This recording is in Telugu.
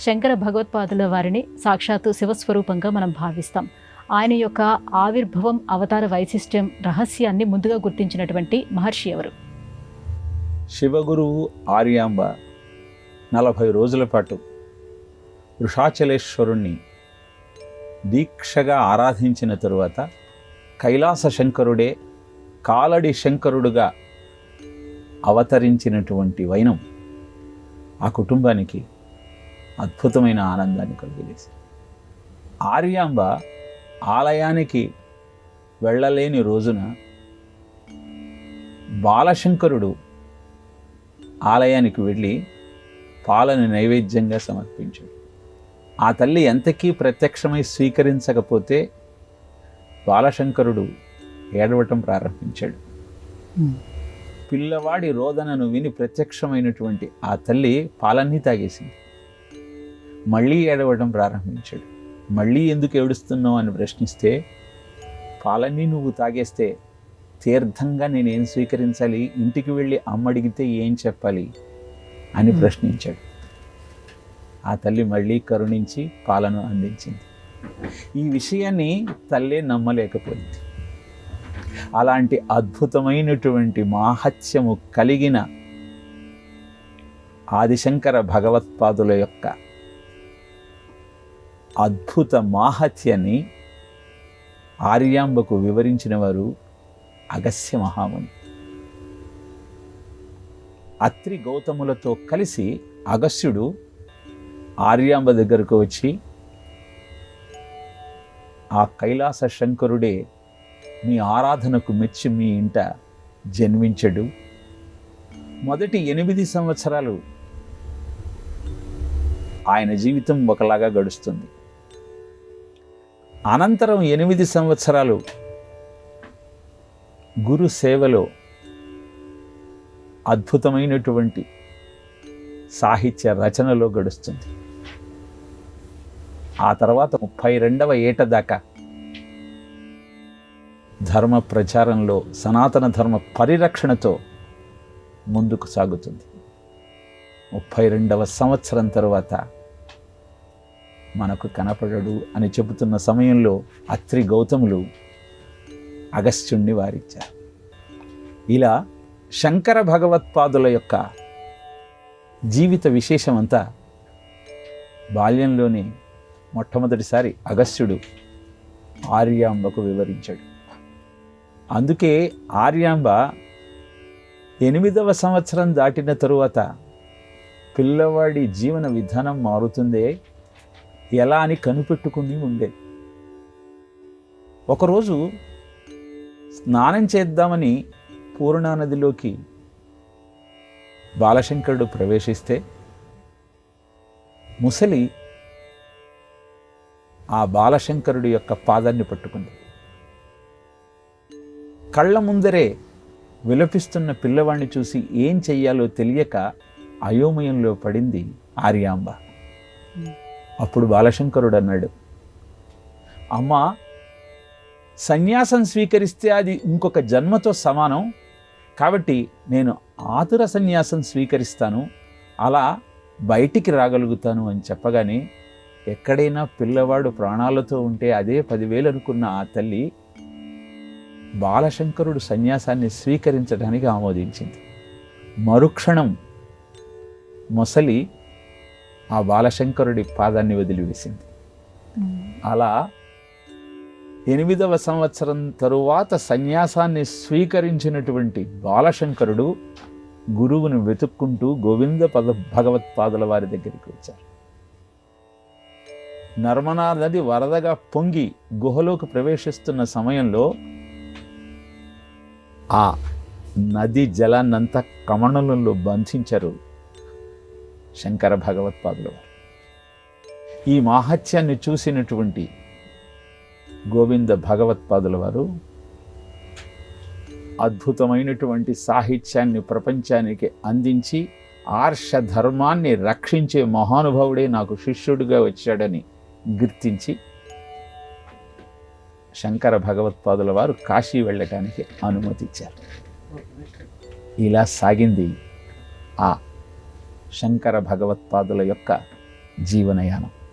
శంకర భగవత్పాదుల వారిని సాక్షాత్తు శివస్వరూపంగా మనం భావిస్తాం. ఆయన యొక్క ఆవిర్భవం, అవతార వైశిష్ట్యం, రహస్యాన్ని ముందుగా గుర్తించినటువంటి మహర్షి ఎవరు? శివగురువు ఆర్యాంబ 40 రోజుల పాటు వృషాచలేశ్వరుణ్ణి దీక్షగా ఆరాధించిన తరువాత కైలాస శంకరుడే కాలడి శంకరుడుగా అవతరించినటువంటి వైనం ఆ కుటుంబానికి అద్భుతమైన ఆనందాన్ని కలిగజేసింది. ఆర్యాంబ ఆలయానికి వెళ్ళలేని రోజున బాలశంకరుడు ఆలయానికి వెళ్ళి పాలను నైవేద్యంగా సమర్పించాడు. ఆ తల్లి ఎంతకీ ప్రత్యక్షమై స్వీకరించకపోతే బాలశంకరుడు ఏడవటం ప్రారంభించాడు. పిల్లవాడి రోదనను విని ప్రత్యక్షమైనటువంటి ఆ తల్లి పాలన్నీ తాగేసింది. మళ్ళీ ఏడవటం ప్రారంభించాడు. మళ్ళీ ఎందుకు ఏడుస్తున్నావు అని ప్రశ్నిస్తే, పాలన్నీ నువ్వు తాగేస్తే తీర్థంగా నేనేం స్వీకరించాలి, ఇంటికి వెళ్ళి అమ్మ అడిగితే ఏం చెప్పాలి అని ప్రశ్నించాడు. ఆ తల్లి మళ్ళీ కరుణించి పాలను అందించింది. ఈ విషయాన్ని తల్లే నమ్మలేకపోయింది. అలాంటి అద్భుతమైనటువంటి మాహత్యము కలిగిన ఆదిశంకర భగవత్పాదుల యొక్క అద్భుత మాహత్యాన్ని ఆర్యాంబకు వివరించిన వారు అగస్త్య మహాముని. అత్రి గౌతములతో కలిసి అగస్త్యుడు ఆర్యాంబ దగ్గరకు వచ్చి, ఆ కైలాస శంకరుడే మీ ఆరాధనకు మెచ్చి మీ ఇంట జన్మించడు. మొదటి 8 సంవత్సరాలు ఆయన జీవితం ఒకలాగా గడుస్తుంది. అనంతరం 8 సంవత్సరాలు గురు సేవలో అద్భుతమైనటువంటి సాహిత్య రచనలో గడుస్తుంది. ఆ తర్వాత 32వ ఏట దాకా ధర్మ ప్రచారంలో, సనాతన ధర్మ పరిరక్షణతో ముందుకు సాగుతుంది. 32వ సంవత్సరం తరువాత మనకు కనపడడు అని చెబుతున్న సమయంలో అత్రి గౌతములు అగస్త్యుణ్ణి వారించారు. ఇలా శంకర భగవత్పాదుల యొక్క జీవిత విశేషమంతా బాల్యంలోనే మొట్టమొదటిసారి అగస్త్యుడు ఆర్యాంబకు వివరించాడు. అందుకే ఆర్యాంబ 8వ సంవత్సరం దాటిన తరువాత పిల్లవాడి జీవన విధానం మారుతుందే ఎలా అని కనిపెట్టుకుని ఉండేది. ఒకరోజు స్నానం చేద్దామని పూర్ణానదిలోకి బాలశంకరుడు ప్రవేశిస్తే ముసలి ఆ బాలశంకరుడి యొక్క పాదాన్ని పట్టుకుంది. కళ్ళ ముందరే విలపిస్తున్న పిల్లవాడిని చూసి ఏం చెయ్యాలో తెలియక అయోమయంలో పడింది ఆర్యాంబ. అప్పుడు బాలశంకరుడు అన్నాడు, అమ్మా, సన్యాసం స్వీకరిస్తే అది ఇంకొక జన్మతో సమానం, కాబట్టి నేను ఆతుర సన్యాసం స్వీకరిస్తాను, అలా బయటికి రాగలుగుతాను అని చెప్పగానే, ఎక్కడైనా పిల్లవాడు ప్రాణాలతో ఉంటే అదే 10,000 అనుకున్న ఆ తల్లి బాలశంకరుడు సన్యాసాన్ని స్వీకరించడానికి ఆమోదించింది. మరుక్షణం మొసలి ఆ బాలశంకరుడి పాదాన్ని వదిలివేసింది. అలా 8వ సంవత్సరం తరువాత సన్యాసాన్ని స్వీకరించినటువంటి బాలశంకరుడు గురువును వెతుక్కుంటూ గోవింద భగవత్పాదుల వారి దగ్గరికి వచ్చారు. నర్మదా నది వరదగా పొంగి గుహలోకి ప్రవేశిస్తున్న సమయంలో ఆ నది జలాన్నంతా కమణంలో బంధించారు శంకర భగవత్పాదుల వారు. ఈ మాహత్యాన్ని చూసినటువంటి గోవింద భగవత్పాదుల వారు అద్భుతమైనటువంటి సాహిత్యాన్ని ప్రపంచానికి అందించి ఆర్ష ధర్మాన్ని రక్షించే మహానుభావుడే నాకు శిష్యుడిగా వచ్చాడని గుర్తించి శంకర భగవత్పాదుల వారు కాశీ వెళ్ళటానికి అనుమతిచ్చారు. ఇలా సాగింది ఆ శంకర భగవత్పాదుల యొక్క జీవనయానం.